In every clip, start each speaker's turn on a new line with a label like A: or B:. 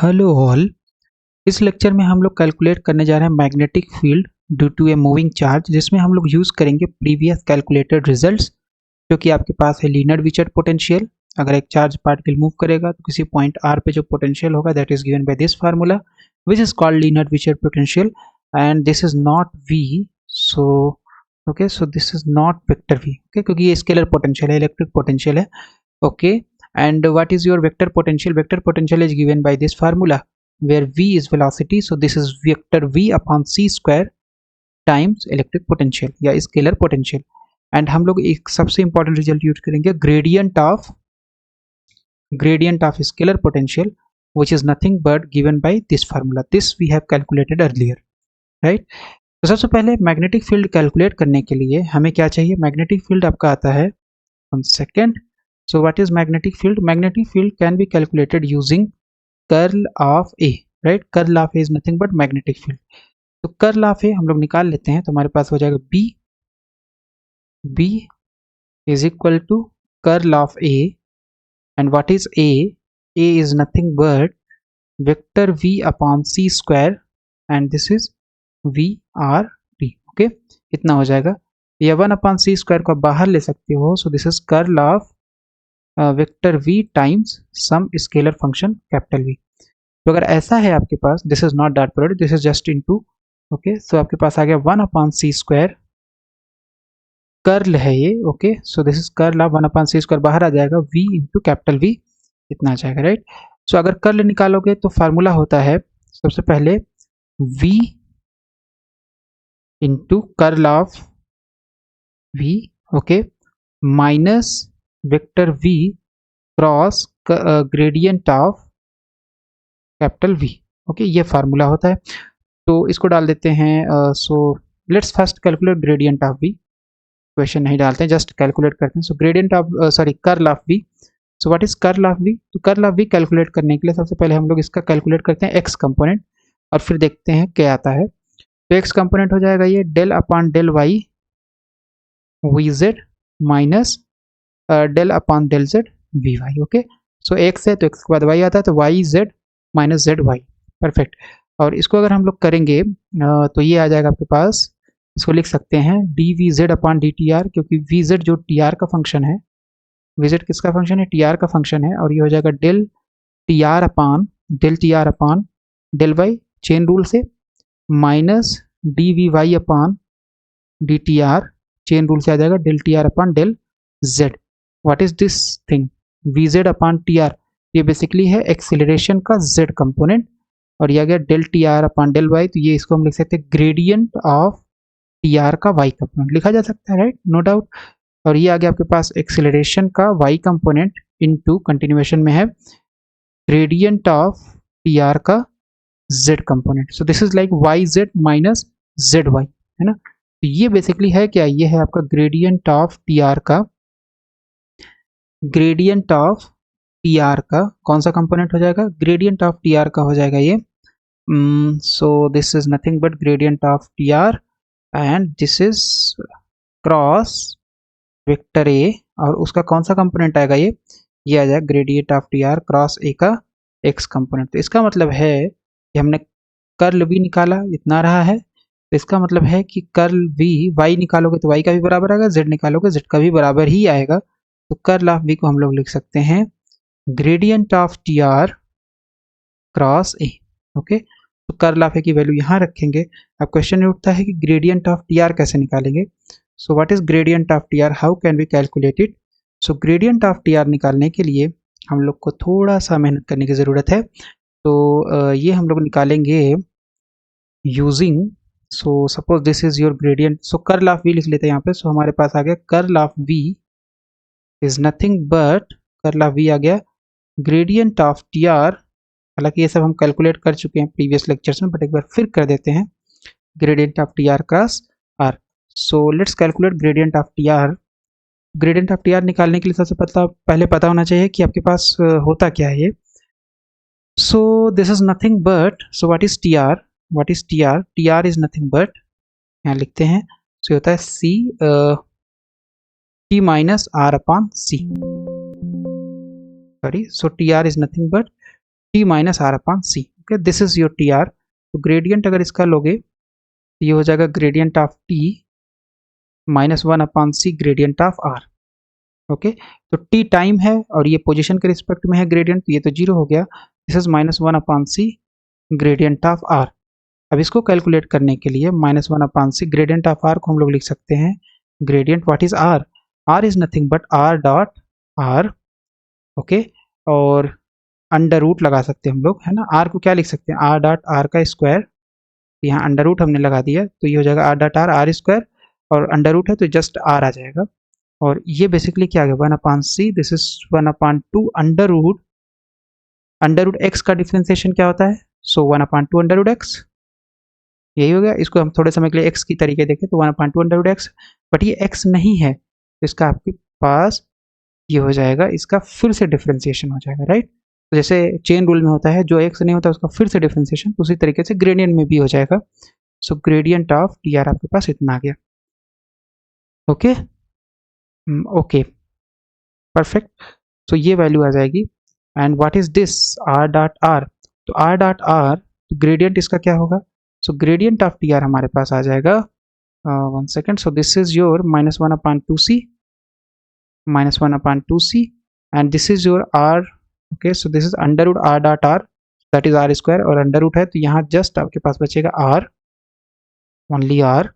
A: Hello all. इस lecture में हम लोग कैलकुलेट करने जा रहे हैं magnetic field due to a moving charge, जिसमें हम लोग यूज़ करेंगे प्रीवियस कैलकुलेटेड रिजल्ट्स। जो कि आपके पास है लीनियर विचर पोटेंशियल। अगर एक चार्ज पार्टिकल मूव करेगा तो किसी पॉइंट आर पे जो पोटेंशियल होगा that is given by this formula which is called Lienard Wiechert potential and this is not V. So okay, so this is not vector V, okay, क्योंकि ये scalar potential है, electric potential है। Okay, and what is your vector potential? Vector potential is given by this formula where v is velocity, so this is vector v upon c square times electric potential या scalar potential। and हम लोग एक सबसे important result use करेंगे gradient of scalar potential which is nothing but given by this formula, this we have calculated earlier, right? तो सबसे पहले magnetic field calculate करने के लिए हमें क्या चाहिए? मैग्नेटिक फील्ड आपका आता है, one second. So what is magnetic field? Magnetic field can be calculated using curl of A, right? Curl of A is nothing but magnetic field. तो curl of A हम लोग निकाल लेते हैं, तो हमारे पास हो जाएगा B is equal to curl of A, and what is A? A is nothing but vector V upon C square, and this is VRT, okay? इतना हो जाएगा, या 1 upon C square को बाहर ले सकते हो, so this is curl of vector v times some scalar function capital V। तो अगर ऐसा है आपके पास, this is not dot product, this is just into, okay, so आपके पास आ गया 1 अपॉन सी स्क्वायर, कर्ल है ये, okay, so this is curl of 1 upon C square, बाहर आ जाएगा v इंटू कैपिटल V, इतना आ जाएगा, राइट? सो अगर कर्ल निकालोगे तो फार्मूला होता है सबसे पहले v into curl of v, okay, minus vector v cross gradient of capital V, okay, ये फार्मूला होता है। तो इसको डाल देते हैं, so let's first calculate gradient of V। Question नहीं डालते हैं, जस्ट कैलकुलेट करते हैं। So gradient of sorry curl of V, so what is curl of V? तो कर्ल ऑफ V कैलकुलेट करने के लिए सबसे पहले हम लोग इसका कैलकुलेट करते हैं एक्स कंपोनेंट, और फिर देखते हैं क्या आता है। तो एक्स कंपोनेंट हो जाएगा ये del upon del Y V Z minus del upon del Z V Y, okay. So X है तो एक्स के बाद वाई आता है, तो Y Z minus Z Y, perfect. और इसको अगर हम लोग करेंगे तो ये आ जाएगा आपके पास, इसको लिख सकते हैं D V Z upon D T R, क्योंकि वी जेड जो टी आर का फंक्शन है, वी जेड किसका फंक्शन है? टी आर का फंक्शन है, और ये हो जाएगा del T R upon del Y chain rule से, minus D V Y upon D T R chain rule से आ जाएगा del T R upon del Z. What is this thing? V Z upon T R, ये basically है acceleration का z component, और ये आ गया del T R upon del Y, तो ये इसको हम लिख सकते हैं ग्रेडियंट ऑफ टी आर का y कंपोनेंट, लिखा जा सकता है, राइट? No doubt. और ये आ गया आपके पास एक्सिलरेशन का y कंपोनेंट इनटू कंटिन्यूएशन में है ग्रेडियंट ऑफ टी आर का z component, so this is like Y Z minus Z Y, है ना? तो ये बेसिकली है क्या? ये है आपका ग्रेडियंट ऑफ टी आर का, ग्रेडियंट ऑफ टी आर का कौन सा कंपोनेंट हो जाएगा? ग्रेडियंट ऑफ टी आर का हो जाएगा ये, so this is nothing but gradient of T are, and this is cross vector A, और उसका कौन सा कंपोनेंट आएगा? ये आ जाएगा gradient of T R cross ए का एक्स कंपोनेंट। तो इसका मतलब है कि हमने कर्ल वी निकाला, इतना रहा है, तो इसका मतलब है कि कर्ल वी, वाई निकालोगे तो वाई का भी बराबर आएगा, जेड निकालोगे जेड का भी बराबर ही आएगा। तो कर्ल ऑफ वी को हम लोग लिख सकते हैं gradient of T R cross A, okay. तो कर्ल ऑफ ए की वैल्यू यहाँ रखेंगे। अब क्वेश्चन ये उठता है कि ग्रेडियंट ऑफ टी आर कैसे निकालेंगे? So what is gradient of T R, how can we calculate it? So gradient of T R निकालने के लिए हम लोग को थोड़ा सा मेहनत करने की ज़रूरत है। तो ये हम लोग निकालेंगे using, so suppose this is your gradient, so curl of V लिख लेते हैं यहाँ पे। सो हमारे पास आ गया curl of V is nothing but, curl of V आ गया ग्रेडियंट ऑफ टी आर, हालांकि ये सब हम कैलकुलेट कर चुके हैं प्रीवियस लेक्चर्स में, बट एक बार फिर कर देते हैं, gradient of T R cross R. So let's calculate gradient of T R. Gradient of T R निकालने के लिए सबसे पहले पता होना चाहिए कि आपके पास होता क्या है ये। So this is nothing but, so what is T R? What is T R? T R is nothing but, यहाँ लिखते हैं, सो होता है C T minus R upon C, sorry, so TR is nothing but T minus R upon C. Okay, this is your T R. तो gradient अगर इसका लोगे तो ये हो जाएगा gradient of T minus 1 upon C gradient of are. Okay, तो T time है और ये पोजिशन के रिस्पेक्ट में है ग्रेडियंट, तो ये तो जीरो हो गया। This is minus 1 upon C gradient of R. अब इसको कैलकुलेट करने के लिए minus 1 upon C gradient of R को हम लोग लिख सकते हैं gradient what is R. R is nothing but R dot R. Okay, और अंडर रूट लगा सकते हैं हम लोग, है ना। आर को क्या लिख सकते हैं, आर डॉट आर का स्क्वायर। यहाँ अंडर रूट हमने लगा दिया तो ये हो जाएगा R dot R, R square, और अंडर रूट है तो जस्ट आर आ जाएगा। और ये बेसिकली क्या आ गया 1 upon C, this is 1 upon 2 under root X का डिफ्रेंसिएशन क्या होता है, so 1 upon 2 under root X, यही हो गया। इसको हम थोड़े समय के लिए एक्स की तरीके देखें तो 1 upon 2 under root X, but ये एक्स नहीं है तो इसका आपके पास ये हो जाएगा, इसका फिर से डिफ्रेंसिएशन हो जाएगा, राइट। तो जैसे चेन रूल में होता है जो एक्स नहीं होता उसका फिर से डिफ्रेंसिएशन, उसी तरीके से ग्रेडियंट में भी हो जाएगा। सो ग्रेडियंट ऑफ टी आर आपके पास इतना आ गया। Okay, okay, perfect. तो ये वैल्यू आ जाएगी। And what is this are dot are, तो आर डॉट आर, तो ग्रेडियंट इसका क्या होगा, सो ग्रेडियंट ऑफ टी आर हमारे पास आ जाएगा 1 second, so this is your minus 1 upon 2c, minus 1 upon 2c, and this is your r. okay, so this is under root r dot r, that is r square, और under root है तो यहाँ just आपके पास बचेगा r, only r।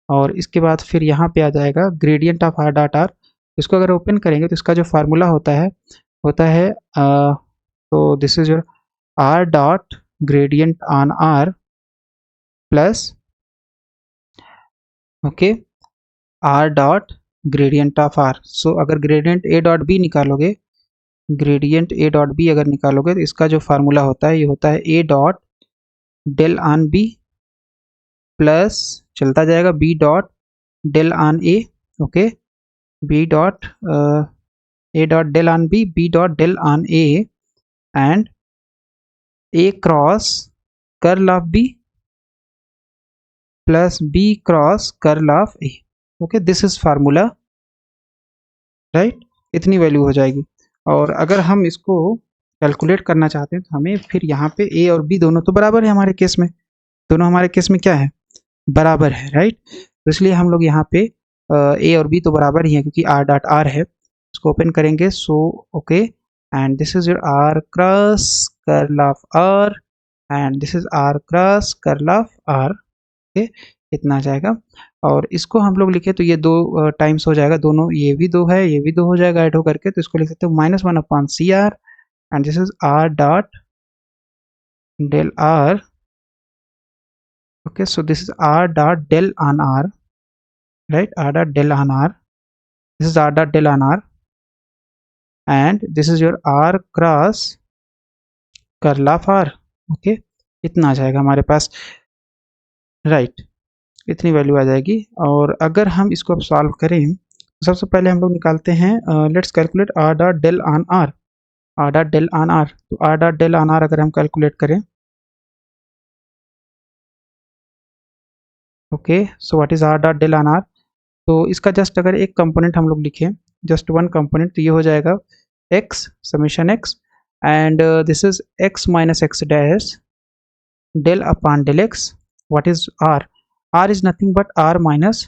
A: और इसके बाद फिर यहाँ पे आ जाएगा gradient of r dot r। इसको अगर ओपन करेंगे तो इसका जो फार्मूला होता है तो this is your r dot gradient on r plus okay r dot gradient of r। सो अगर ग्रेडियंट a डॉट b निकालोगे, ग्रेडियंट a डॉट b अगर निकालोगे तो इसका जो फार्मूला होता है ये होता है a dot del on b plus चलता जाएगा b dot del on a। Okay, b dot a dot del on b dot del on a, and a cross curl of b plus b cross curl of a। Okay, this is formula, right. इतनी value हो जाएगी। और अगर हम इसको calculate करना चाहते हैं तो हमें फिर यहाँ पे a और b दोनों तो बराबर है हमारे केस में, दोनों हमारे केस में क्या है, बराबर है, राइट। तो इसलिए हम लोग यहाँ पे a और b तो बराबर ही है क्योंकि r डॉट r है। इसको ओपन करेंगे, so okay, and this is your r cross curl of r, and this is r cross curl of r। Okay, इतना आ जाएगा। और इसको हम लोग लिखे तो ये दो टाइम्स हो जाएगा, दोनों ये भी दो है ये भी दो हो जाएगा ऐड हो करके, तो इसको लिख सकते हो minus 1 upon C R, and this is r dot del r। okay, so this is r dot del on r, right, r dot del on r, this is r dot del on r, and this is your r cross curl of r। Okay, इतना आ जाएगा हमारे पास, right, इतनी value आ जाएगी। और अगर हम इसको अब सॉल्व करें तो सबसे पहले हम लोग निकालते हैं, let's calculate r dot del on r, r dot del on r। तो r dot del on r अगर हम कैलकुलेट करें, okay, so what is r dot del on r, तो इसका जस्ट अगर एक कंपोनेंट हम लोग लिखें, जस्ट वन कंपोनेंट, तो ये हो जाएगा x summation x, and this is x minus X dash del upon del x, what is r, r is nothing but r minus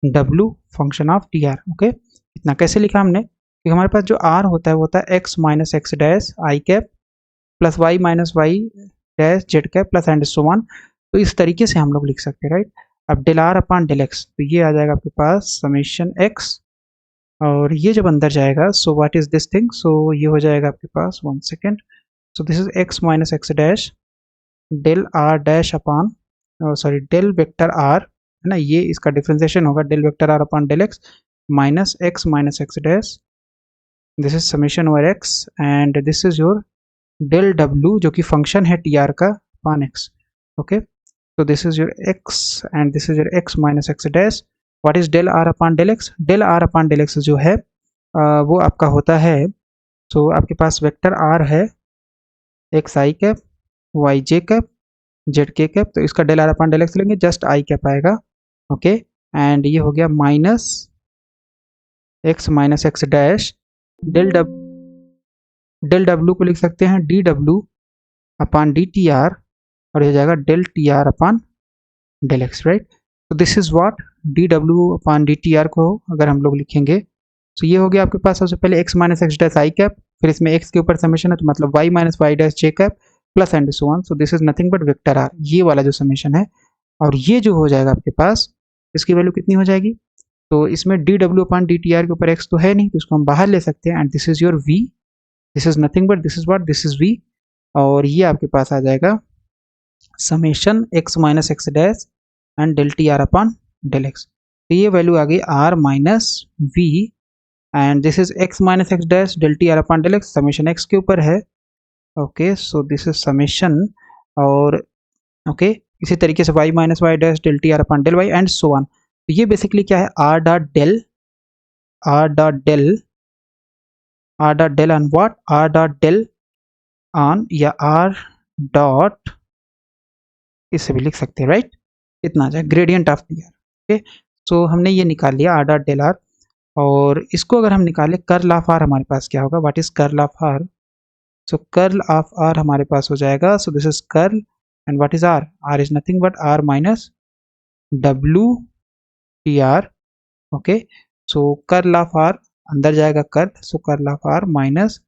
A: w function of T R. Okay, इतना कैसे लिखा हमने, कि हमारे पास जो r होता है वो होता है x minus X dash I cap plus y minus Y dash Z cap plus and so on. तो इस तरीके से हम लोग लिख सकते हैं, राइट। अब del R upon del X, तो ये आ जाएगा आपके पास समेशन एक्स, और ये जब अंदर जाएगा, so what is this thing, so ये हो जाएगा आपके पास 1 second, so this is X minus X dash del R dash upon sorry del vector R, है ना, ये इसका डिफ्रेंसिएशन होगा del vector R upon del X minus X dash, this is summation over X, and this is your del W जो कि function है T R का upon X. Okay, so this is your x and this is your x minus x dash, what is del r upon del x, del r upon del x जो है वो आपका होता है, so आपके पास vector r है x i cap y j cap z k cap, तो इसका del r upon del x लेंगे जस्ट i कैप आएगा। ओके, एंड ये हो गया minus x minus X dash del w को लिख सकते हैं D W upon D T R, और ये हो जाएगा del T R upon del X, right. तो this is what D W upon D T R को अगर हम लोग लिखेंगे तो ये हो गया आपके पास सबसे पहले x minus X dash I cap, फिर इसमें x के ऊपर समेशन है तो मतलब y minus Y dash J cap plus and so on. So this is nothing but vector R, ये वाला जो समेशन है। और ये जो हो जाएगा आपके पास, इसकी वैल्यू कितनी हो जाएगी, तो इसमें D W upon D T are के ऊपर x तो है नहीं तो इसको हम बाहर ले सकते हैं, and this is your v, this is nothing but this is what, this is v। और ये आपके पास आ जाएगा summation x minus X dash and del T R upon del X. तो ये वैल्यू आ गई r minus v, and this is x minus X dash del T R upon del X, summation x के ऊपर है। Okay, so this is summation, और okay इसी तरीके से y minus Y dash del T R upon del Y and so on. तो ये basically क्या है, r dot del, r dot del, r dot del on what, r dot del on, या r dot, इसे भी लिख सकते हैं, राइट। इतना आ जाए gradient of T R. Okay, so हमने ये निकाल लिया r डॉट डेल आर, और इसको अगर हम निकालें कर्ल ऑफ आर, हमारे पास क्या होगा, what is curl of R. So curl of R हमारे पास हो जाएगा, so this is curl, and what is R, R is nothing but R minus W T R. Okay, so curl of R अंदर जाएगा curl, so curl of R minus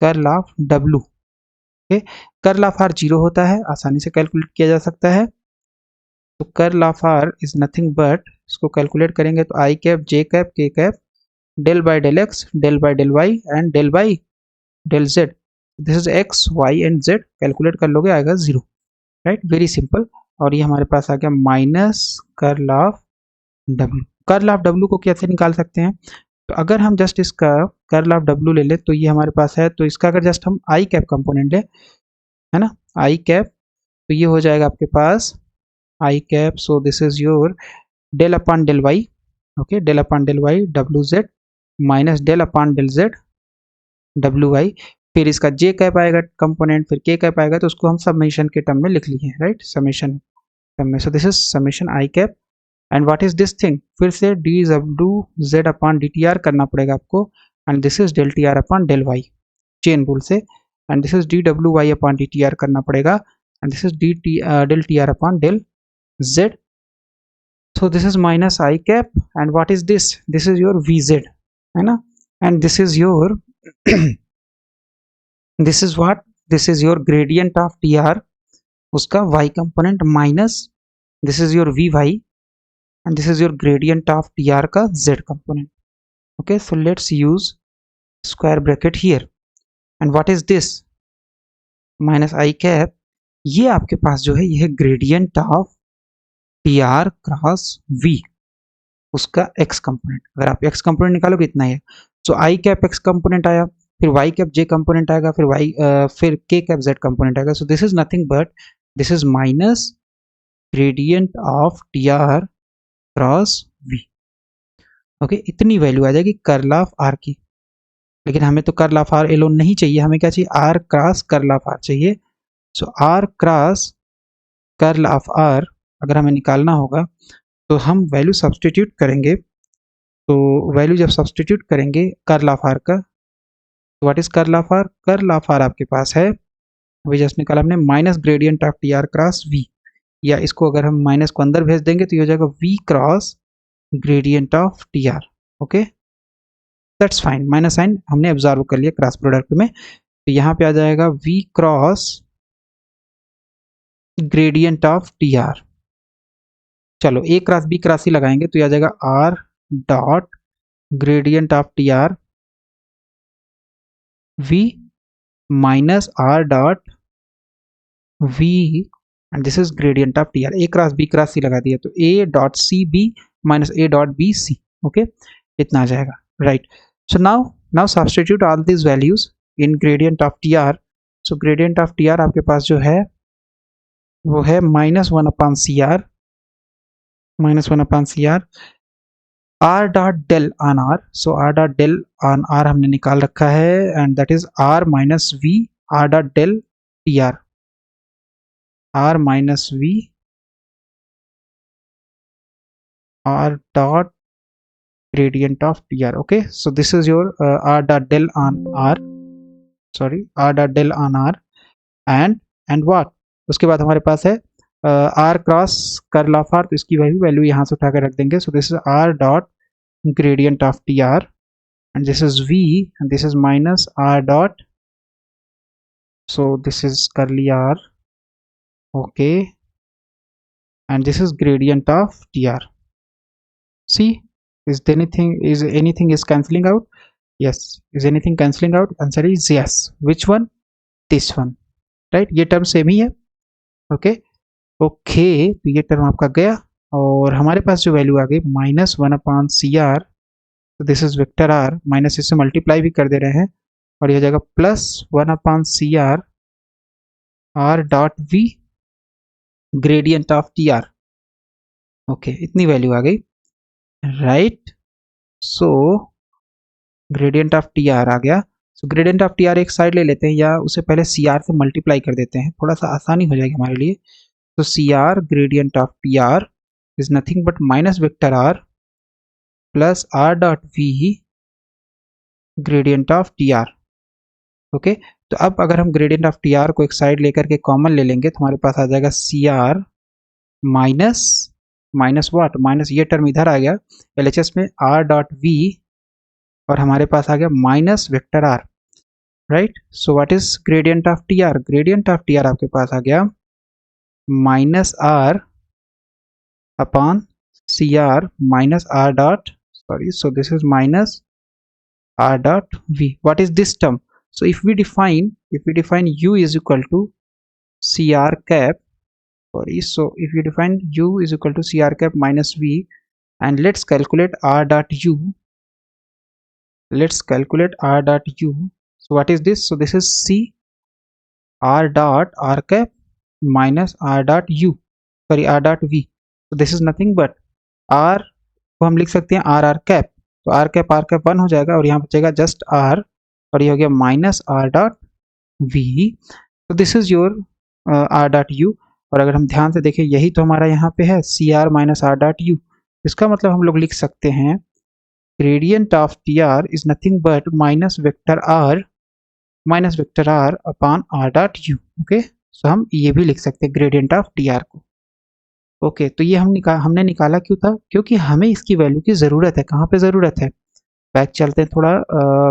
A: curl of W. Okay, curl of R 0 होता है, आसानी से calculate किया जा सकता है। तो curl of R is nothing but, इसको कैलकुलेट करेंगे तो I cap J cap K cap del by del X del by del Y and del by del Z, this is X Y and Z, calculate कर लोगे आएगा 0, right, very simple. और ये हमारे पास आ गया minus curl of W. Curl of W को कैसे निकाल सकते हैं, तो अगर हम जस्ट इसका कर्ल ऑफ डब्ल्यू ले ले तो ये हमारे पास है, तो इसका अगर जस्ट हम आई कैप कंपोनेंट ले, है ना, आई कैप, तो ये हो जाएगा आपके पास I cap, so this is your del upon del Y, okay, del upon del Y W Z minus del upon del Z W Y, फिर इसका जे कैप आएगा कंपोनेंट, फिर के कैप आएगा, तो उसको हम समेशन के टर्म में लिख लिए हैं, राइट, समेशन टर्म में। So this is summation I cap, and what is this thing, फिर से D W Z upon D T R करना पड़ेगा आपको, and this is del T R upon del Y, chain rule से, and this is D W Y upon D T R करना पड़ेगा, and this is D T del T R upon del Z. So this is minus I cap, and what is this? This is your VZ, है ना, and this is your this is what? This is your gradient of TR, उसका Y component minus this is your VY, and this is your gradient of TR का Z component. Okay, so let's use square bracket here, and what is this? Minus I cap, ये आपके पास जो है ये है gradient of TR cross V, उसका x component. अगर आप x कंपोनेंट निकालोगे इतना ही है, सो आई कैप x कंपोनेंट आया, फिर y कैप j कंपोनेंट आएगा, फिर फिर k कैप z कंपोनेंट आएगा। सो this is nothing but this is minus gradient of T R cross v। Okay, इतनी वैल्यू आ जाएगी कर्ल ऑफ r की, लेकिन हमें तो कर्ल ऑफ r एलोन नहीं चाहिए, हमें क्या चाहिए, r cross curl of r चाहिए। सो r cross curl of r अगर हमें निकालना होगा तो हम वैल्यू सब्सटीट्यूट करेंगे, तो वैल्यू जब सब्सटीट्यूट करेंगे कर्ल ऑफ आर का, तो what is curl of R, curl of R आपके पास है, अभी जस्ट निकाला हमने, minus gradient of T R cross V, या इसको अगर हम माइनस को अंदर भेज देंगे तो ये हो जाएगा V cross gradient of T R. Okay, that's fine, minus sign हमने ऑब्जर्व कर लिया क्रॉस प्रोडक्ट में, तो यहाँ पे आ जाएगा V cross gradient of T R. चलो ए क्रॉस बी क्रॉस ही लगाएंगे तो आ जाएगा R dot gradient of T R v minus r dot v, and this is gradient of tr, a cross b cross c लगा दिया तो a dot c b minus a dot b c, okay, इतना आ जाएगा, right. So now substitute all this values in gradient of tr। So gradient of tr आपके पास जो है वो है minus one upon C R, minus one upon C R, r dot del on r, so r dot del on r हमने निकाल रखा है, and that is r minus v r dot del tr, r minus v r dot gradient of tr. Okay, so this is your r dot del on r, sorry, r dot del on r, and and what, उसके बाद हमारे पास है R cross curl of R, तो इसकी value यहाँ से उठाकर रख देंगे. So this is R dot gradient of tr, and this is v, and this is minus r dot, so this is curly r, okay, and this is gradient of tr. See, is anything is cancelling out? Yes. Is anything cancelling out? Answer is yes. Which one? This one, right? ये term same ही है. Okay okay, तो ये term आपका गया और हमारे पास जो वैल्यू आ गई -1/CR, तो this is vector R, minus इससे मल्टीप्लाई भी कर दे रहे हैं और ये हो जाएगा +1/CR r dot v gradient of T R. Okay, इतनी वैल्यू आ गई, right. So gradient of T R आ गया. So gradient of T R एक साइड ले लेते हैं या उसे पहले सी आर से मल्टीप्लाई कर देते हैं, थोड़ा सा आसानी हो जाएगी हमारे लिए. तो C R gradient of T R is nothing but minus vector R plus R dot V gradient of T R. Okay, तो अब अगर हम ग्रेडियंट ऑफ टी आर को एक साइड लेकर के कॉमन ले लेंगे तो हमारे पास आ जाएगा C R minus what, minus ये टर्म इधर आ गया एलएचएस में आर डॉट वी और हमारे पास आ गया minus vector R, right. So what is gradient of T R? Gradient of T R आपके पास आ गया minus R upon C R minus R dot, sorry, so this is minus r dot v. What is this term? So if we define u is equal to cr cap, sorry, so if you define u is equal to cr cap minus v, and let's calculate r dot u. Let's calculate r dot u. So what is this? So this is c r dot r cap minus r dot u, sorry, r dot v. So this is nothing but r को हम लिख सकते हैं are are cap, तो are cap 1 हो जाएगा और यहाँ बचेगा जस्ट आर और ये हो गया माइनस आर डॉट वी. तो this is your R dot U. और अगर हम ध्यान से देखें यही तो हमारा यहाँ पे है C R minus R dot U. इसका मतलब हम लोग लिख सकते हैं gradient of T R is nothing but minus vector R upon R dot U. Okay, so हम ये भी लिख सकते हैं ग्रेडियंट ऑफ टी आर को. ओके, तो ये हमने निकाला क्यों था? क्योंकि हमें इसकी वैल्यू की ज़रूरत है. कहाँ पे ज़रूरत है? बैक चलते हैं थोड़ा.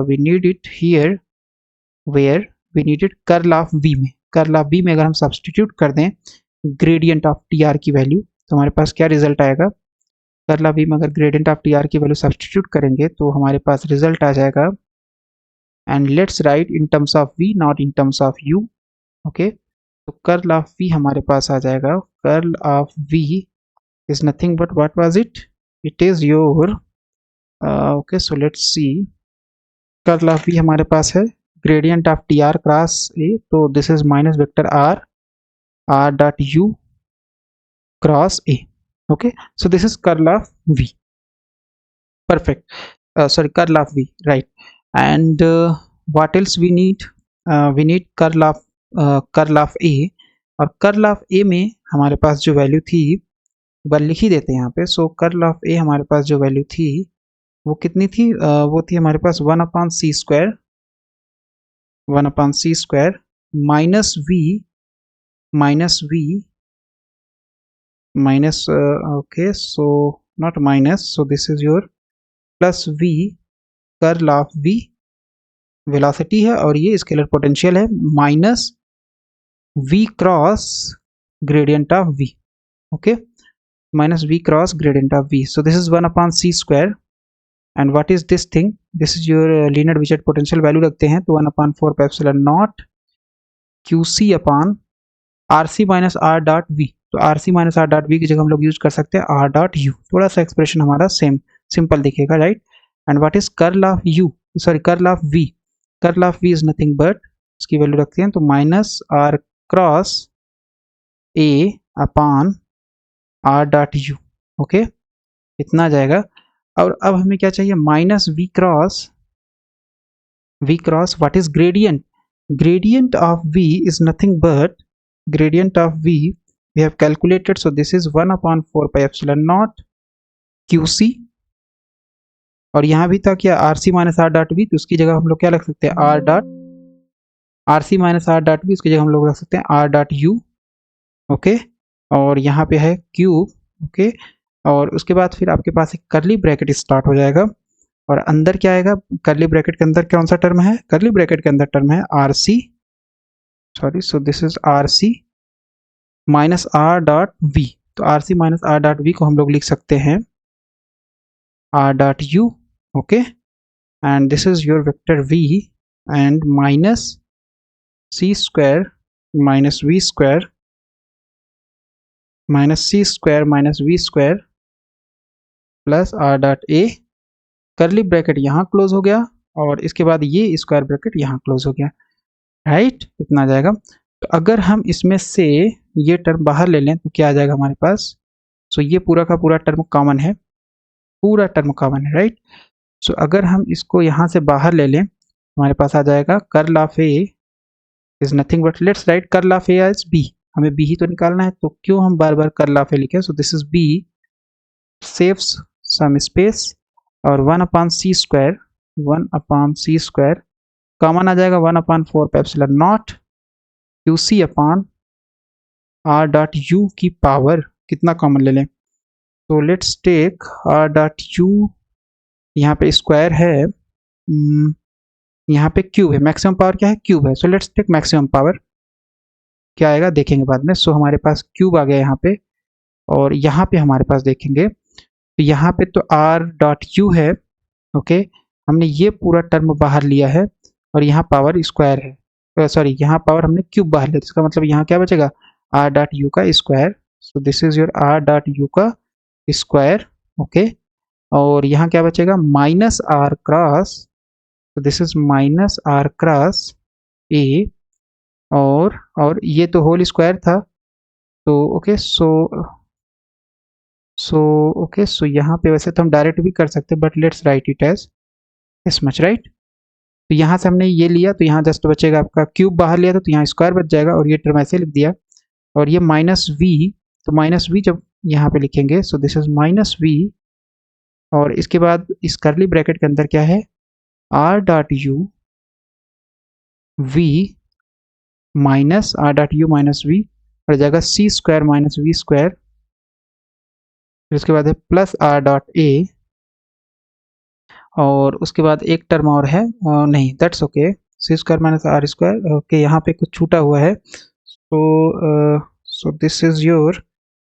A: We need it here where we need it curl of V में. कर्ल ऑफ वी में अगर हम सब्सटीट्यूट कर दें ग्रेडियंट ऑफ टी आर की वैल्यू तो हमारे पास क्या रिजल्ट आएगा? कर्ल ऑफ वी में अगर ग्रेडियंट ऑफ टी आर की वैल्यू सब्सटीट्यूट करेंगे तो हमारे पास रिजल्ट आ जाएगा, and let's write in terms of V not in terms of U. Okay, तो कर्ल ऑफ वी हमारे पास आ जाएगा, curl of V is nothing but what was it? It is your okay, so let's see. Curl of V हमारे पास है gradient of T R cross A, तो this is minus vector R dot U cross A. Okay, so this is curl of V. Perfect, sorry, curl of V, right. And what else we need? We need curl of A, और curl of ए में हमारे पास जो value थी एक बार लिख ही देते हैं यहाँ पे. सो कर्ल ऑफ ए हमारे पास जो वैल्यू थी वो कितनी थी? वो थी हमारे पास 1/c square minus okay, so not minus, so this is your plus V curl of V velocity है और ये स्केलर पोटेंशियल है माइनस v क्रॉस gradient of v. okay, minus v cross gradient of v. So this is 1/c square, and what is this thing? This is your linear Wishart potential value रखते हैं तो 1/4 pi epsilon naught qc upon rc minus r dot v. तो rc minus r dot v की जगह हम लोग use कर सकते हैं r dot u. थोड़ा सा एक्सप्रेशन हमारा सिंपल दिखेगा, right. And what is curl of u, sorry curl of v? Curl of v is nothing but, इसकी वैल्यू रखते हैं तो minus r cross a upon r dot u. Okay, इतना आ जाएगा. और अब हमें क्या चाहिए? Minus v cross what is gradient? Gradient of v is nothing but gradient of v we have calculated, so this is 1/4 pi epsilon naught qc, और यहाँ भी था क्या rc minus r dot v, तो उसकी जगह हम लोग क्या लिख सकते हैं? r dot R C minus R dot V, इसकी जगह हम लोग रख सकते हैं आर डॉट यू, ओके। और यहाँ पे है क्यूब, ओके। और उसके बाद फिर आपके पास एक करली ब्रैकेट स्टार्ट हो जाएगा, और अंदर क्या आएगा, करली ब्रैकेट के अंदर कौन सा टर्म है, करली ब्रैकेट के अंदर टर्म है R C, sorry, so this is R C minus R dot V. तो R C minus R dot V को हम लोग लिख सकते हैं R dot U, okay. And this is your vector V, and minus C square minus V square minus C square minus V square plus R dot A, curly bracket यहाँ close हो गया, और इसके बाद ये स्क्वायर ब्रैकेट यहाँ close हो गया, राइट। इतना आ जाएगा। तो अगर हम इसमें से ये टर्म बाहर ले लें तो क्या आ जाएगा हमारे पास, सो ये पूरा का पूरा टर्म कॉमन है, पूरा टर्म कॉमन है, राइट। सो अगर हम इसको यहाँ से बाहर ले लें हमारे पास आ जाएगा curl of A is nothing but, let's write curl of A as B, हमें बी ही तो निकालना है, तो क्यों हम बार बार कर्ल ऑफ ए लिखें। So this is B saves some space, और 1/c² 1/c² कॉमन आ जाएगा, 1/4 Q C upon R dot U की पावर कितना कॉमन ले लें, तो let's take R dot U, यहाँ पे स्क्वायर है, यहाँ पे क्यूब है, मैक्सिमम पावर क्या है, क्यूब है, so let's take maximum power, क्या आएगा देखेंगे बाद में। सो हमारे पास क्यूब आ गया यहाँ पे, और यहाँ पे हमारे पास देखेंगे तो यहाँ पे तो आर डॉट यू है, ओके। हमने ये पूरा टर्म बाहर लिया है, और यहाँ पावर स्क्वायर है, सॉरी यहाँ पावर हमने क्यूब बाहर लिया, इसका मतलब यहाँ क्या बचेगा, आर डॉट यू का square. So this is your R dot U का स्क्वायर, ओके। और यहाँ क्या बचेगा, माइनस आर क्रॉस, तो this is minus R cross A, और ये तो होल स्क्वायर था, तो ओके। सो यहाँ पे वैसे तो हम डायरेक्ट भी कर सकते हैं, but let's write it as this much, right. तो यहाँ से हमने ये लिया, तो यहाँ जस्ट बचेगा आपका क्यूब, बाहर लिया था तो यहाँ स्क्वायर बच जाएगा, और ये टर्म ऐसे लिख दिया, और ये माइनस वी, तो माइनस वी जब यहाँ पे लिखेंगे, so this is minus V, और इसके बाद इस करली ब्रैकेट के अंदर क्या है, R dot U V minus R dot U minus V, और जाएगा C square minus V square, फिर उसके बाद है प्लस आर डॉट ए, और उसके बाद एक टर्म और है, नहीं that's okay, C square minus R square, okay. यहाँ पे कुछ छूटा हुआ है, so this is your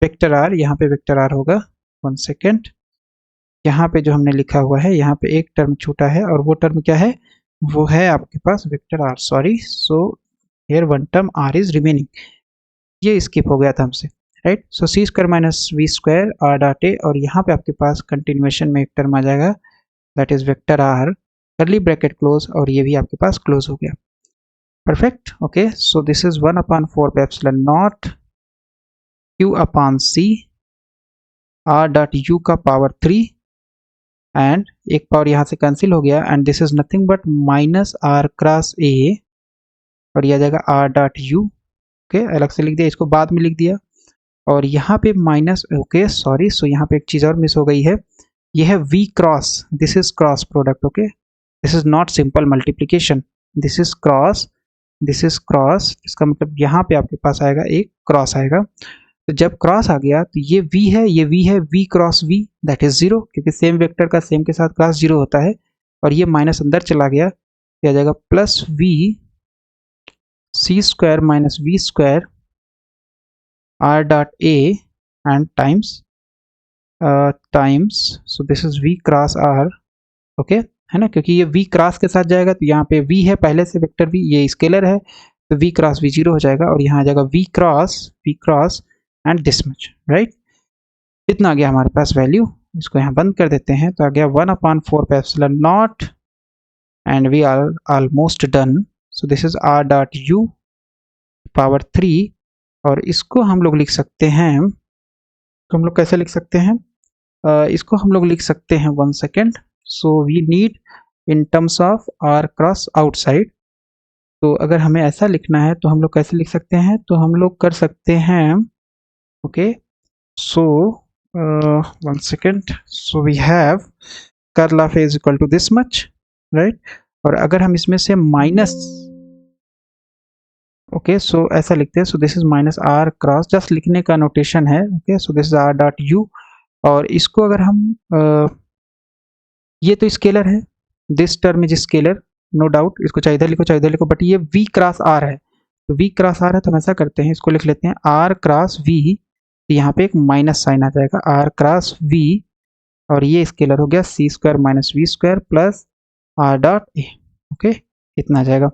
A: vector R, यहाँ पे वेक्टर आर होगा, 1 सेकेंड, यहाँ पे जो हमने लिखा हुआ है यहाँ पे एक टर्म छूटा है, और वो टर्म क्या है, वो है आपके पास vector R, sorry. So here one term R is remaining, ये स्किप हो गया था हमसे, right. So C square minus V square R dot A, और यहाँ पे आपके पास कंटिन्यूएशन में एक टर्म आ जाएगा, that is vector R, curly bracket close, और ये भी आपके पास क्लोज हो गया, perfect, okay. So this is 1/4 Q upon C R dot U का पावर 3, एंड एक पावर यहाँ से कैंसिल हो गया, and this is nothing but minus R cross A, और यह आ जाएगा आर डॉट यू, ओके। अलग से लिख दिया, इसको बाद में लिख दिया, और यहाँ पे माइनस, ओके सॉरी, सो यहाँ पे एक चीज़ और मिस हो गई है, ये है v cross, this is cross product, okay. This is not simple multiplication, this is cross, this is cross, इसका मतलब यहाँ पे आपके पास आएगा एक क्रॉस आएगा, तो जब क्रॉस आ गया तो ये v है, ये v है, v cross v that is 0, क्योंकि सेम वेक्टर का सेम के साथ क्रॉस 0 होता है, और ये माइनस अंदर चला गया, तो आ जाएगा plus v C square minus V square r dot a and times so this is v cross r, okay, है ना, क्योंकि ये v क्रॉस के साथ जाएगा, तो यहाँ पे v है पहले से वेक्टर v, ये स्केलर है, तो v क्रॉस v 0 हो जाएगा, और यहाँ आ जाएगा v cross and this much, right. इतना आ गया हमारे पास वैल्यू, इसको यहाँ बंद कर देते हैं, तो आ गया 1/4 and we are almost done. So this is r dot u power 3, और इसको हम लोग लिख सकते हैं, तो हम लोग कैसे लिख सकते हैं, इसको हम लोग लिख सकते हैं, 1 second. So we need in terms of r cross outside, तो अगर हमें ऐसा लिखना है तो हम लोग कैसे लिख सकते हैं, तो हम लोग कर सकते हैं, okay. So 1 second, so we have curl of A is equal to this much, right. और अगर हम इसमें से माइनस ओके, सो ऐसा लिखते हैं, so this is minus R cross, just लिखने का नोटेशन है। Okay, so this is R dot U. और इसको अगर हम ये तो स्केलर है, this term is scalar, no doubt, इसको चाहे इधर लिखो चाहे इधर लिखो, बट ये वी क्रॉस आर है, तो वी क्रॉस आर है तो हम ऐसा करते हैं, इसको लिख लेते हैं आर क्रॉस वी। यहाँ पे एक माइनस साइन आ जाएगा, आर क्रॉस वी, और ये स्केलर हो गया C square minus V square plus R dot A. Okay, इतना आ जाएगा।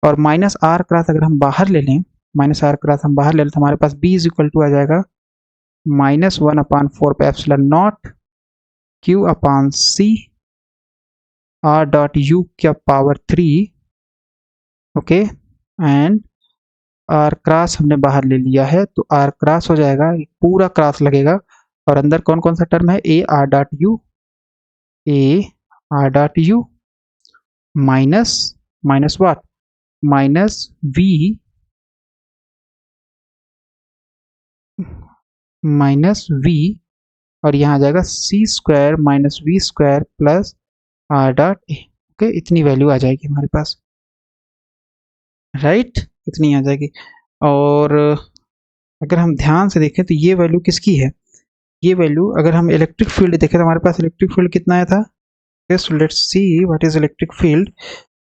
A: और माइनस आर क्रॉस अगर हम बाहर ले लें, माइनस आर क्रॉस हम बाहर ले लें तो हमारे पास बी इज इक्वल टू आ जाएगा -1/4 पे epsilon not Q upon C R dot U क्या power 3। Okay, and R cross हमने बाहर ले लिया है तो आर क्रॉस हो जाएगा, पूरा क्रॉस लगेगा, और अंदर कौन कौन सा टर्म है, A R dot U, A R dot U minus minus what, minus V minus V, और यहाँ आ जाएगा C square minus V square plus R dot A. Okay, इतनी वैल्यू आ जाएगी हमारे पास, राइट, इतनी आ जाएगी। और अगर हम ध्यान से देखें तो ये वैल्यू किसकी है, ये वैल्यू अगर हम इलेक्ट्रिक फील्ड देखें तो हमारे पास इलेक्ट्रिक फील्ड कितना आया था। Yes, let's see what is electric field.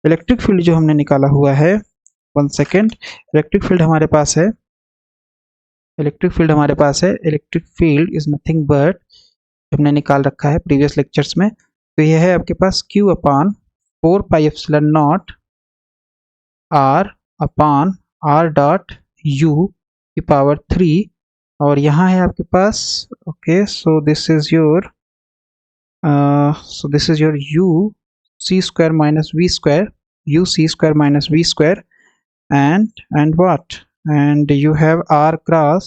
A: Electric field जो हमने निकाला हुआ है, 1 सेकेंड, इलेक्ट्रिक फील्ड हमारे पास है, इलेक्ट्रिक फील्ड हमारे पास है, electric field is nothing but, हमने निकाल रखा है प्रीवियस लेक्चर्स में, तो यह है आपके पास Q upon 4 pi epsilon not R upon R dot U की पावर 3, और यहाँ है आपके पास, okay, so this is your U C square minus V square, U C square minus V square, and what, and you have R cross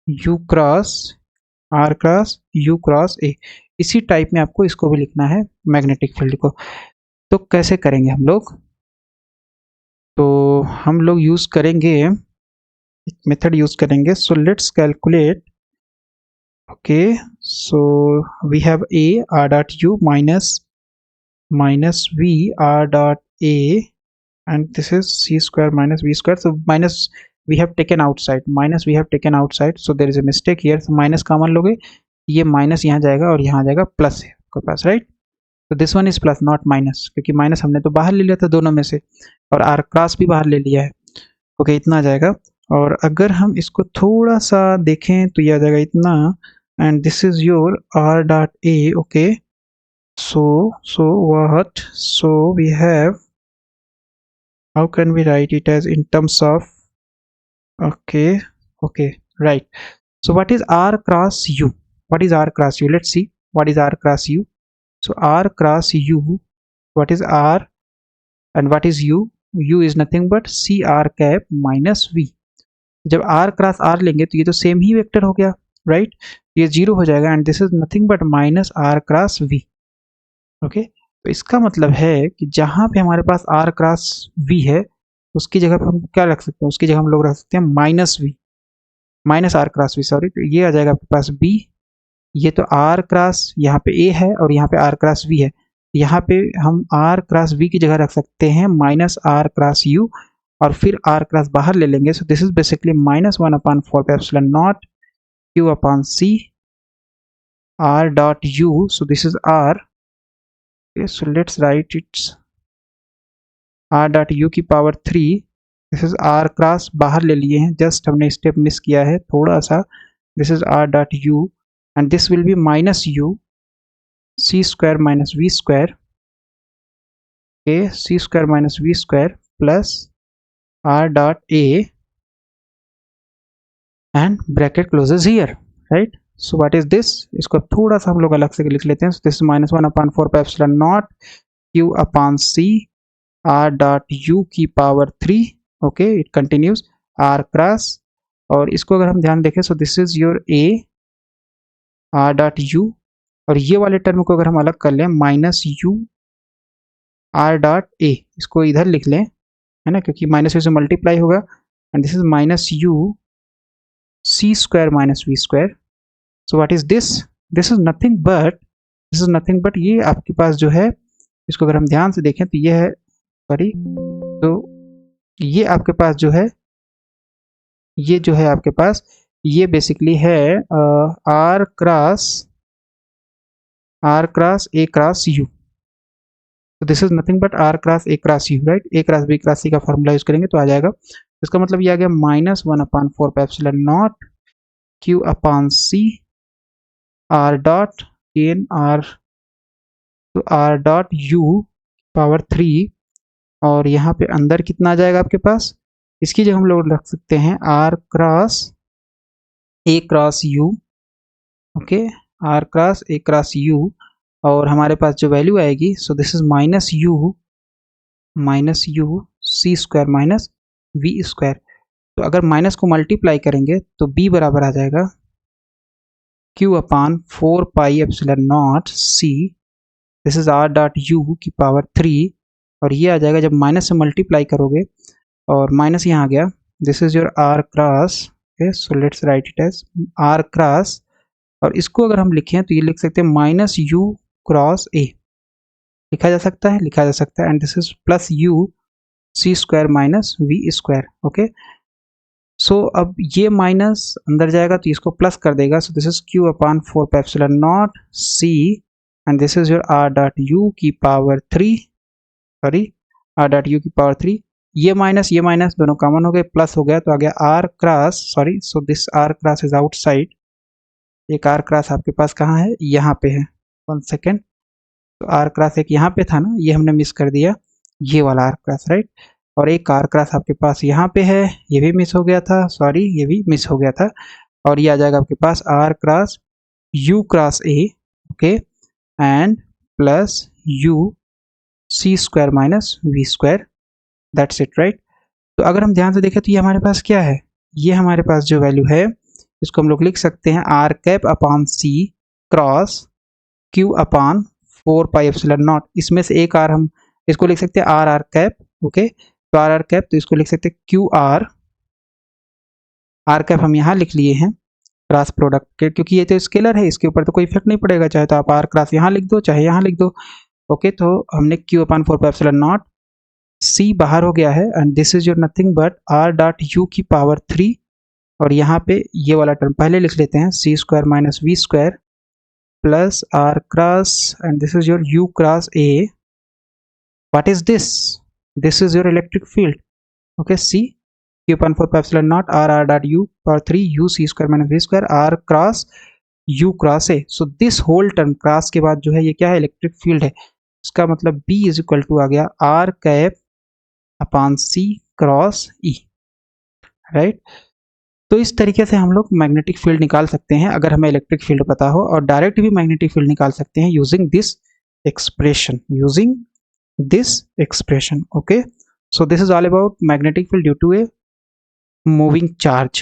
A: U cross R cross U cross A। इसी type में आपको इसको भी लिखना है, magnetic field को। तो कैसे करेंगे हम लोग, तो हम लोग यूज करेंगे, एक मेथड यूज करेंगे, so let's calculate. Okay, so we have A R dot U minus V R dot A, and this is C square minus V square, so minus we have taken outside, so there is a mistake here, so minus common लोगे, ये minus यहाँ जाएगा और यहाँ जाएगा plus है आपके पास, right, तो this one is plus not minus, क्योंकि माइनस हमने तो बाहर ले लिया था दोनों में से, और आर क्रॉस भी बाहर ले लिया है। ओके, इतना आ जाएगा। और अगर हम इसको थोड़ा सा देखें तो ये आ जाएगा इतना, and this is your R dot A. Okay, so what, so we have, how can we write it as in terms of, okay, right, so what is R cross U, what is R cross U, let's see what is R cross U. So R cross U, what is R and what is U, U is nothing but C R cap minus V। जब R cross R लेंगे तो ये तो same ही vector हो गया, right, ये zero हो जाएगा, and this is nothing but minus R cross V। Okay, तो इसका मतलब है कि जहाँ पे हमारे पास R क्रॉस V है, उसकी जगह पे हम क्या रख सकते हैं, उसकी जगह हम लोग रख सकते हैं minus V, minus R cross V, sorry, तो ये आ जाएगा आपके पास B, ये तो R क्रॉस यहाँ पे A है और यहाँ पे R क्रॉस V है, यहाँ पे हम R क्रॉस V की जगह रख सकते हैं माइनस R क्रॉस U, और फिर R क्रॉस बाहर ले लेंगे, सो this is basically -1/4 epsilon not Q upon C R dot U, so this is R, okay, so let's write it R dot U की power 3, this is R cross बाहर ले लिए हैं, जस्ट हमने step miss किया है थोड़ा सा, this is R dot U, and this will be minus U C square minus V square, okay, C square minus V square plus R dot A, and bracket closes here, right, so what is this, इसको थोड़ा सा हम लोग अलग से लिख लेते हैं, so this is -1/4 pi epsilon naught Q upon C R dot U की power 3, okay, it continues R cross, और इसको अगर हम ध्यान देखें, so this is your A R dot U, और ये वाले टर्म को अगर हम अलग कर लें minus U R dot A, इसको इधर लिख लें, है ना, क्योंकि माइनस से मल्टीप्लाई होगा, and this is minus U C square minus V square, so what is this, this is nothing but ये आपके पास जो है, इसको अगर हम ध्यान से देखें तो ये है, सॉरी, तो ये आपके पास जो है, ये जो है आपके पास, ये बेसिकली है R cross A cross U. तो this is nothing but R cross A cross U, right. A cross B cross C का फॉर्मूला यूज करेंगे तो आ जाएगा। इसका मतलब ये आ गया -1/4 Q upon C R dot N R, तो आर डॉट यू पावर 3, और यहाँ पे अंदर कितना आ जाएगा आपके पास, इसकी जगह हम लोग रख सकते हैं R cross A cross U, okay, R cross A cross U, और हमारे पास जो वैल्यू आएगी, so this is minus U C square minus V square. तो अगर माइनस को मल्टीप्लाई करेंगे तो b बराबर आ जाएगा q upon 4πε0 c, this is r dot U की पावर 3, और ये आ जाएगा जब माइनस से मल्टीप्लाई करोगे और माइनस यहाँ आ गया, this is your r cross, okay, so let's write it as r cross, और इसको अगर हम लिखें तो ये लिख सकते हैं माइनस यू क्रॉस ए, लिखा जा सकता है, and this is plus U C square minus V square, okay. So अब ये माइनस अंदर जाएगा तो इसको प्लस कर देगा, so this is Q upon 4πε0 C, and this is your R dot U की power 3, sorry R dot U की पावर 3, ये माइनस दोनों कॉमन हो गए, प्लस हो गया तो आ गया R cross, sorry, so this R cross is outside, एक आर क्रॉस आपके पास कहाँ है, यहाँ पे है, 1 सेकेंड, तो आर क्रॉस एक यहाँ पे था ना, ये हमने मिस कर दिया, ये वाला आर क्रॉस, राइट, और एक आर क्रॉस आपके पास यहाँ पे है, ये भी मिस हो गया था, सॉरी ये भी मिस हो गया था, और ये आ जाएगा आपके पास R cross U cross A, okay, and plus U C square minus V square, that's it, right. तो अगर हम ध्यान से देखें तो ये हमारे पास क्या है, ये हमारे पास जो वैल्यू है इसको हम लोग लिख सकते हैं R cap upon C cross Q upon 4πε0, इसमें से एक आर हम इसको लिख सकते हैं आर कैप, ओके, तो आर कैप, तो इसको लिख सकते हैं क्यू आर कैप हम यहाँ लिख लिए हैं क्रॉस प्रोडक्ट के, क्योंकि ये तो स्केलर है, इसके ऊपर तो कोई इफेक्ट नहीं पड़ेगा, चाहे तो आप आर क्रॉस यहाँ लिख दो चाहे यहाँ लिख दो, ओके। तो हमने क्यू अपॉन 4πε0, सी बाहर हो गया है, and this is your nothing but R dot U की पावर 3, और यहाँ पे ये वाला टर्म पहले लिख लेते हैं, C square minus V square plus R cross, and this is your U cross A, what is this, this is your electric field, okay, C q upon 4πε0 r dot u power 3 u c square minus v square r cross u cross a, so this whole term cross के बाद जो है ये क्या है, electric field है, इसका मतलब b इज इक्वल टू आ गया r cap upon c cross e, right. तो इस तरीके से हम लोग मैग्नेटिक फील्ड निकाल सकते हैं अगर हमें इलेक्ट्रिक फील्ड पता हो, और डायरेक्ट भी मैग्नेटिक फील्ड निकाल सकते हैं using this expression, okay. So this is all about magnetic field due to a moving charge.